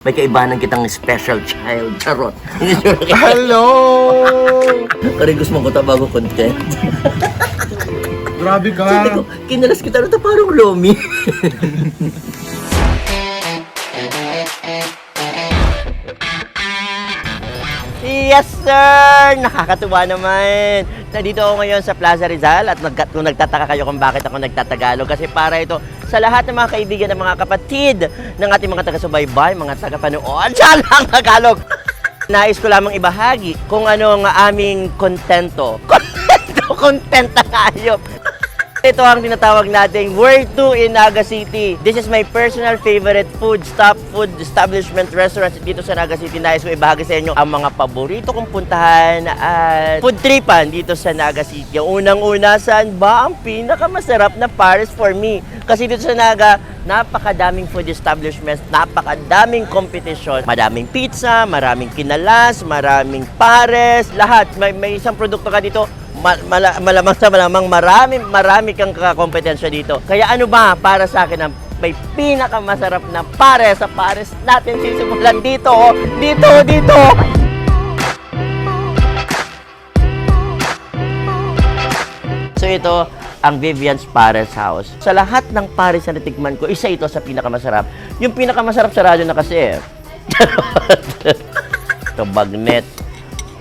May kaibahan kitang special child. Charot. Hello! Kari gusto mong kuta bago content. Grabe ka. Sabi ko, kinalas kita na parang Lomi. Yes, sir! Nakakatuwa naman. Nandito ako ngayon sa Plaza Rizal at kung nagtataka kayo kung bakit ako nagtatagalog kasi para ito sa lahat ng mga kaibigan ng mga kapatid ng ating mga taga-subaybay, mga taga-panood, siya lang Tagalog. Nais ko lamang ibahagi kung ano ang aming kontento. Kontenta nga ayop. Ito ang tinatawag nating Where to in Naga City. This is my personal favorite food establishment restaurant dito sa Naga City. Nais ko ibahagi sa inyo ang mga paborito kong puntahan at food tripan dito sa Naga City. Ang unang-una, saan ba ang pinakamasarap na Pares for me? Kasi dito sa Naga, napakadaming food establishments, napakadaming competition. Madaming pizza, maraming kinalas, maraming Pares, lahat. May isang produkto ka dito, malamang sa malamang marami kang kompetensya dito. Kaya ano ba para sa akin ang may pinakamasarap na Pares sa Pares natin sisimulan dito, dito. So ito ang Vivian's Pares House. Sa lahat ng Pares na natikman ko, isa ito sa pinakamasarap. Yung pinakamasarap sa radyo na kasi ito, bagnet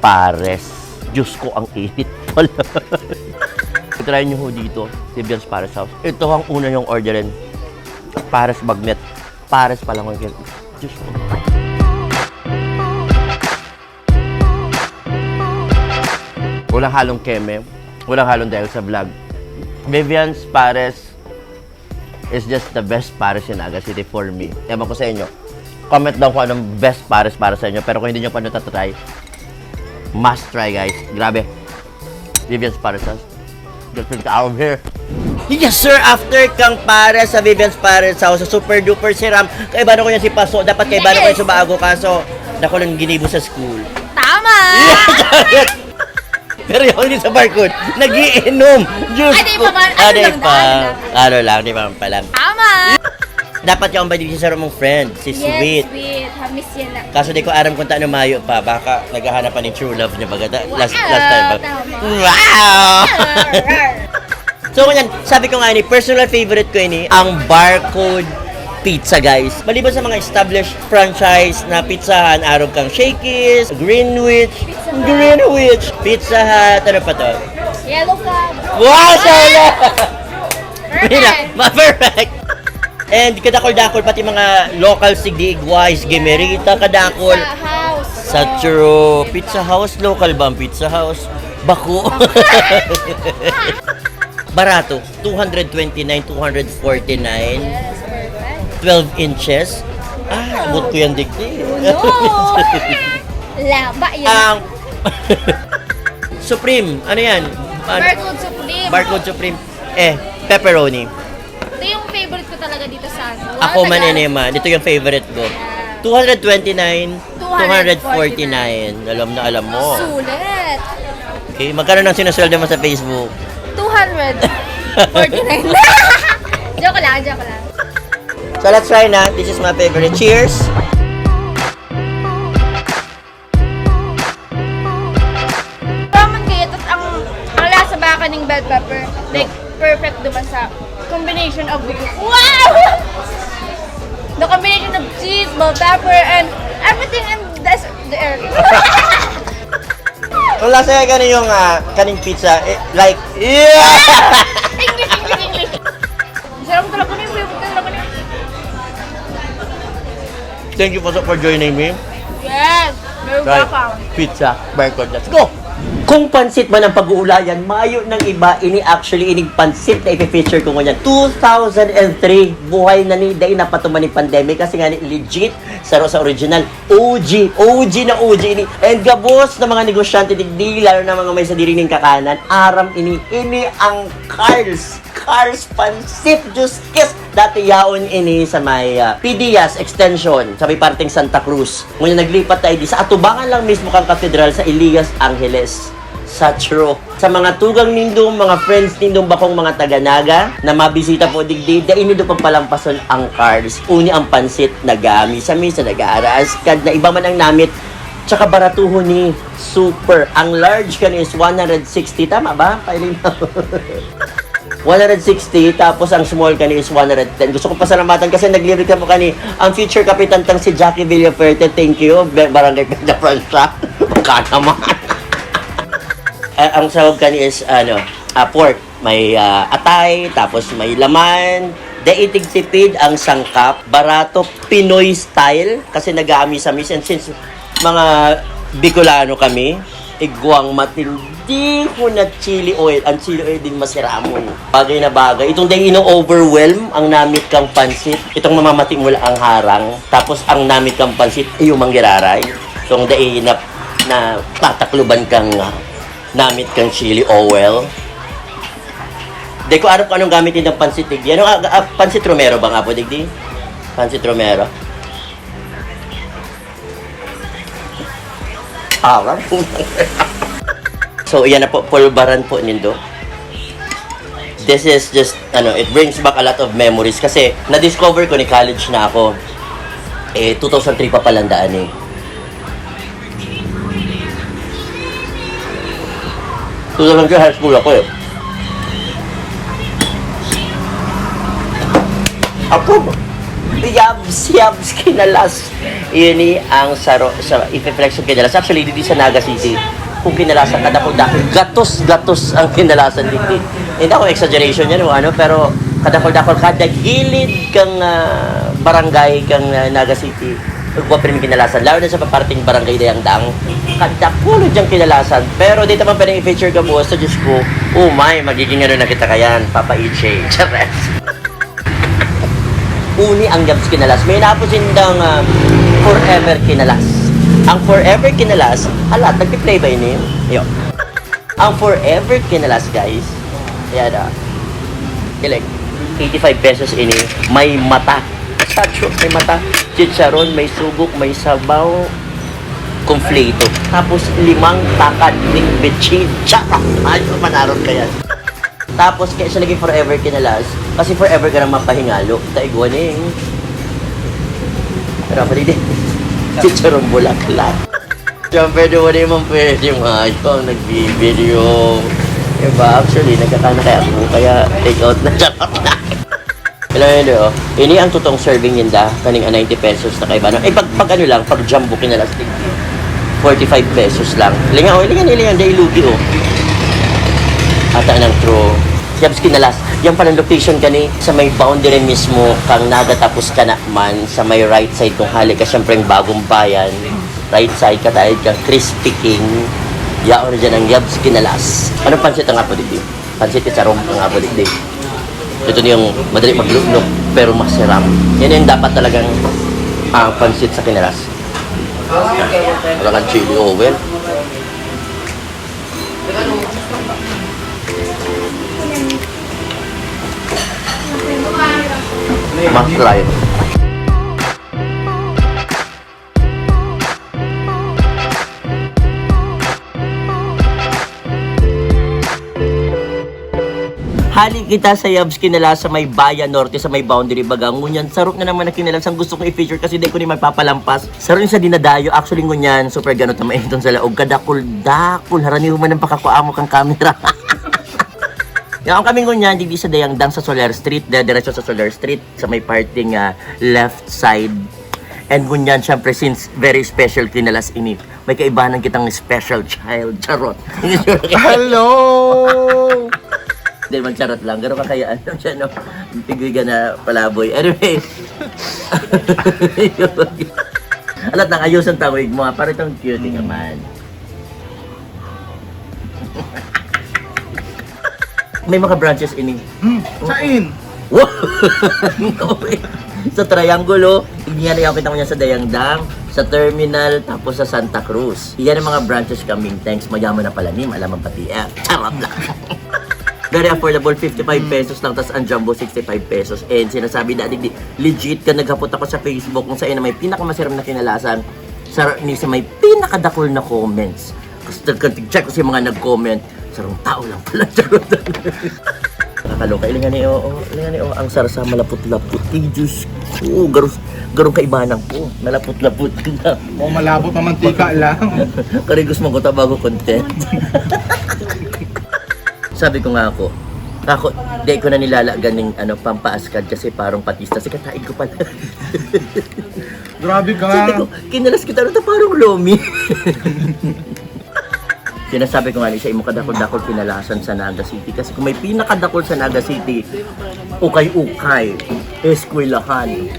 Pares. Diyos ko, ang init pala. Try nyo ho dito, Vivian's Pares House. Ito ang una yung orderin. Pares bagnet. Pares pa lang ko. Diyos ko. Walang halong keme. Walang halong dahil sa vlog. Vivian's Pares is just the best Pares in Naga City for me. Ewan ko sa inyo. Comment down kung anong best Pares para sa inyo. Pero kung hindi nyo pa natatry, must try, guys. Grabe. Vivian's Pares House. Get out of here. Yes, sir. After kang Pares sa Vivian's Pares House, super duper siram. Kaibano ko yan si Paso. Dapat kaibano ko yan sa bago. Kaso, dako lang ginibo sa school. Tama! Pero yung hindi sa barcode, nagiinom. Diyos Ay, di ko. pa man. Ano lang. Di pa lang. Tama! Dapat yung ba dito sa mong friend, si Sweet. Yes, sweet. Hamis yan na. Kaso di ko aram kung taano mayo pa. Baka naghahanap pa ng true love niya baga. Last time pa. Tama. Wow! So ganyan, sabi ko nga ni, personal favorite ko ini ang Barcode Pizza, guys. Maliban sa mga established franchise na pizzahan, araw kang Shakey's, Greenwich, Pizza Hut, ano pa to? Yellow Cab. Wow, sala! Perfect. Perfect! And kadakol-dakol, pati mga local sigdiig wise, Gemerita, kadakol. Sa house. Sa Churro Pizza House, local ba ang Pizza House? Bako. Barato, 229, 249, Yes, perfect. 12 inches. Abot ko yan dikti. No! Laba yan. Ang Supreme, ano yan? Barcode Supreme. Barcode Supreme. Pepperoni. Ito yung favorite ko talaga dito sa ano. Ako man naman, ito yung favorite ko. 229, 249. Alam mo. Sulit. Okay, magkano nang sinusweldo mo sa Facebook? 249. Joke lang. So let's try na. This is my favorite. Cheers! Ramen kayo, tapos ang lasa baka ng bell pepper, like, perfect diba sa combination of wow! The combination of cheese, bell pepper, and everything in the air. Kung lasa ka yung kaning pizza, like, yeah! English. Sarap talaga na yung favorite talaga na. Thank you for joining me. Yes, very Right. welcome. Pizza, Barcode, let's go! Kung pansit man ang pag-uulayan, mayo ng iba, ining pansit na ipifeature ko ngayon. 2003, buhay na ni Day na patuman ni pandemic kasi nga legit sa original. OG na OG ini. And gabos na mga negosyante digdi, lalo na mga may sa dirining kakanan, aram ini ang Carl's Pansit Diyos Kiss. Dati yaon ini sa may PDS extension sa may parting Santa Cruz. Ngunyan naglipat tayo di sa atubangan lang mismo kang katedral sa Elias Angeles. sa true. Sa mga tugang nindong, mga friends nindong bakong mga taga-naga na mabisita po digdi, dahil nindo pagpalampason ang cards. Uni ang pansit na gami sa misa, nag-aaras, kad na iba man ang namit, tsaka baratuho ni super. Ang large kan is 160, tama ba? Pailing na. 160, tapos ang small kani is 110. Gusto ko pasalamatan kasi naglirik ka po kani ang future kapitan tang si Jackie Villaferte. Thank you, Barangay Pedra Francia. Baka naman. Ang sahog kani is pork. May atay, tapos may laman. Daitig tipid ang sangkap. Barato, Pinoy style. Kasi nag-aami-amis. And since mga Bicolano kami, igwang matindi po na chili oil. Ang chili oil din masiramon. Bagay na bagay. Itong dahil ino-overwhelm ang namit kang pansit. Itong mamamating mula ang harang. Tapos ang namit kang pansit ay yung manggiraray. So ang dahil na tatakluban kang namit kang chili oil. Di ko alam kung anong gamitin ng pansit digdi. Anong pansit romero ba nga po digdi? Pansit romero. Aram. So, yan na po, pulbaran po nindo. This is just, it brings back a lot of memories. Kasi, na-discover ko ni college na ako. 2003 pa palandaan eh. High school ako eh. Ako, yabs, kinalas. Yun ang saro, sa ipiflex yung kinalas. Actually, dito sa Naga City, kung kinalasan ka dakol-dakol, gatos ang kinalasan dito. Hindi ako exaggeration yan, pero kadakol-dakol, kada gilid kang barangay kang Naga City, huwag pa rin kinalasan. Lalo na sa paparting barangay Dayang Dang, kadakol diyang kinalasan. Pero dito man pa rin i-feature ka buwas sa Diyos ko, oh my, magiging na kita kayan, Papa Iche. Chares. Uni ang yabs kinalas. May napusin dang forever kinalas. Ang forever kinalas, nagpi-play ba yun yun? Yo. Ang forever kinalas, guys, yan ilike, 85 pesos ini, may mata. Sacho, may mata. Chicharon, may subok, may sabaw, kumfleto. Tapos 5 takad ng betchin. Tsaka, ayaw manaron ka yan. Tapos, kaya siya naging forever kinalas. Kasi forever ka nang mapahingalo. Taigwan eh. Pero pa din. Chicharong bulaklak. Siyempre, doon na yung pwede ayaw. Nagbibideo. Diba? Actually, nagkakana kaya ako. Kaya take out na siya. Alam nyo, ini ang totoong serving yun kaning 90 pesos na kaiba. Pag ano lang, pag jumbo kinalas, 45 pesos lang. Lingan. Dahil lugi Ata ng true. Yabs kinalas. Yan palang location kani sa may boundary mismo kang Naga tapos ka man sa may right side kung hali ka siyempre ang Bagong Bayan. Right side ka tayo kang Crispy King. Yaon na dyan ang yabs kinalas. Anong pansit ang apo dito? Pansit sarong ang apo dito. Ito na yung madali maglunok pero masiram. Yan yung dapat talagang pansit sa kinalas. Wala kang chili oil. Must try. Hali kita sa yabs kinalas sa may Bayan Norte, sa may boundary baga. Ngunyan, sarap na naman na kinalas. Ang gusto kong i-feature kasi di ko ni magpapalampas. Sarap sa dinadayo. Actually, ngunyan, super ganot na maitong sa laog. Kadakol-dakol. Harani mo man ang pakakuamo kang camera. Yung kami ngunyan, di sa Dayang Dang sa Solar Street. Diretso sa Solar Street, sa may parting left side. And ngunyan, syempre, since very special kinalas ini, may kaibahan kitang special child. Charot. Hello! Hindi, magcharot lang. Gano'n ka kaya, siya, no? Pigoy ka na palaboy. Anyway. Alat nang ayos ang tawig mo, para itong cutie ka man. May mga branches ini. Sain? Wow! Sa Triangulo, kita mo niya sa Dayang Dang, sa Terminal, tapos sa Santa Cruz. Iyan ang mga branches kaming. Thanks, mayaman na pala nim. Alam ang pati. Charot lang. Very affordable, 55 pesos lang, tas ang jumbo 65 pesos. And sinasabi na, legit ka naghapot ako sa Facebook kung saan na may pinakamasarap na kinalasan sa may pinakadakol na comments. Kasi nagka-check ko sa mga nag-comment, sarong tao lang pala. Nakakaloka. Ilingan ni Oo. Ang sarasa malapot-lapot. Diyos ko. Garong kaibanan ko. Malapot-lapot na. O malabot na mantika lang. Karigos mo ko bago content. Sabi ko nga ako, di ko na nilalagan ng pampaaskad kasi parang patista. Kasi katain ko pala. Grabe ka. Sabi ko, kinalas kita na parang lomi. Sinasabi ko nga sa imo kadakol-dakol kinalasan sa Naga City. Kasi kung may pinakadakol sa Naga City, ukay-ukay, eskwelahan,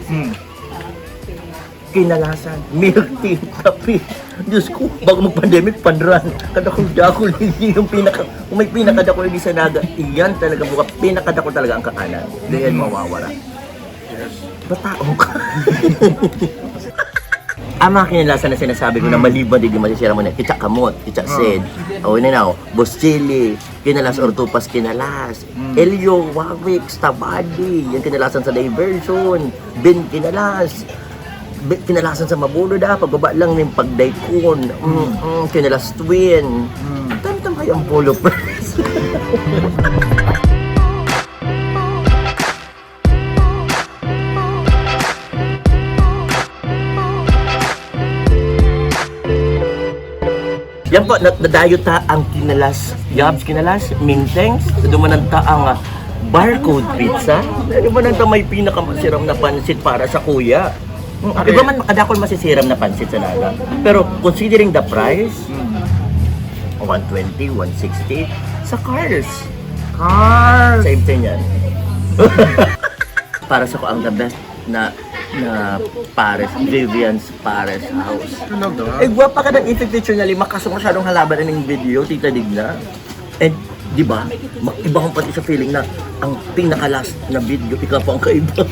kinalasan, milk tea, kape. Diyos ko, bago mag-pandemic, panran. Kadakol-dakol, hindi yung kung may pinakadakol hindi sa Naga, iyan talaga buka, pinakadakol talaga ang kakanan. Hindi yan mawawala. Batao ka. Ang mga kinalasan na sinasabi ko na maliban din yung masisira mo na kitsa kamot, kitsa sed, o boss chili, kinalas ortupas kinalas, elyo, wawik, stabadi, yung kinalasan sa diversion, bin kinalas, kinalasan sa mabulo da, pagbaba lang ng pagdaykon, kinalas twin, tam-tam kayo ang polo press. Yan po, nadayo ta ang kinalas, kinalas, mintengs, dumanan ta ang barcode pizza. Dumanan ta may pinakamasiram na pansit para sa kuya. Okay. Iba man makadakol masisiram na pansit sa Naga. Pero considering the price, 120, 160, sa cars. Cars. Same thing yan. Para sa ko ang the best na Paris, Vivian's Paris House. Talaga? Eh, gwapa ka ng picture na lima kaso masyadong halaban na ng video, Tita Digna. And, di ba, iba kong pati sa feeling na ang pinaka-last na video, ikaw pa ang kaiba.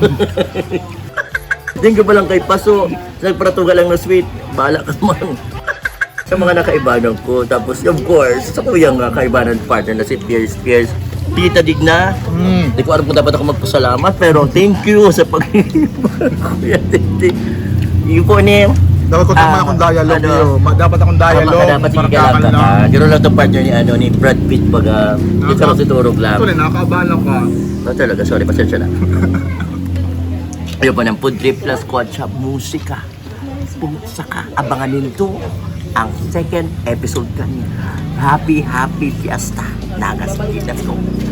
Hindi ba lang kay Paso, nagparatuga lang na sweet, bahala ka man. Sa mga nakaibanan ko, tapos of course, sa kuya nga kaibanan partner na si Pierce, Tita Digna, hindi ko alam kung dapat ako magpasalamat, pero thank you sa pag-ibig. Kuya Titi. Yun po ni... Dapat ko tama akong dialogue yun. Dapat akong dialogue. Dapat sige ka lang ka. Gano'n lang itong partner ni Brad Pitt baga. Dito lang si Turog lang. Ito rin, nakakaabala ka. Talaga, sorry, pasensya na. Ayun po ng Food Trip Plus Quad Shop Musika. Saka abangan nito ang second episode kanya. Happy Fiesta. Naga City. Let's go.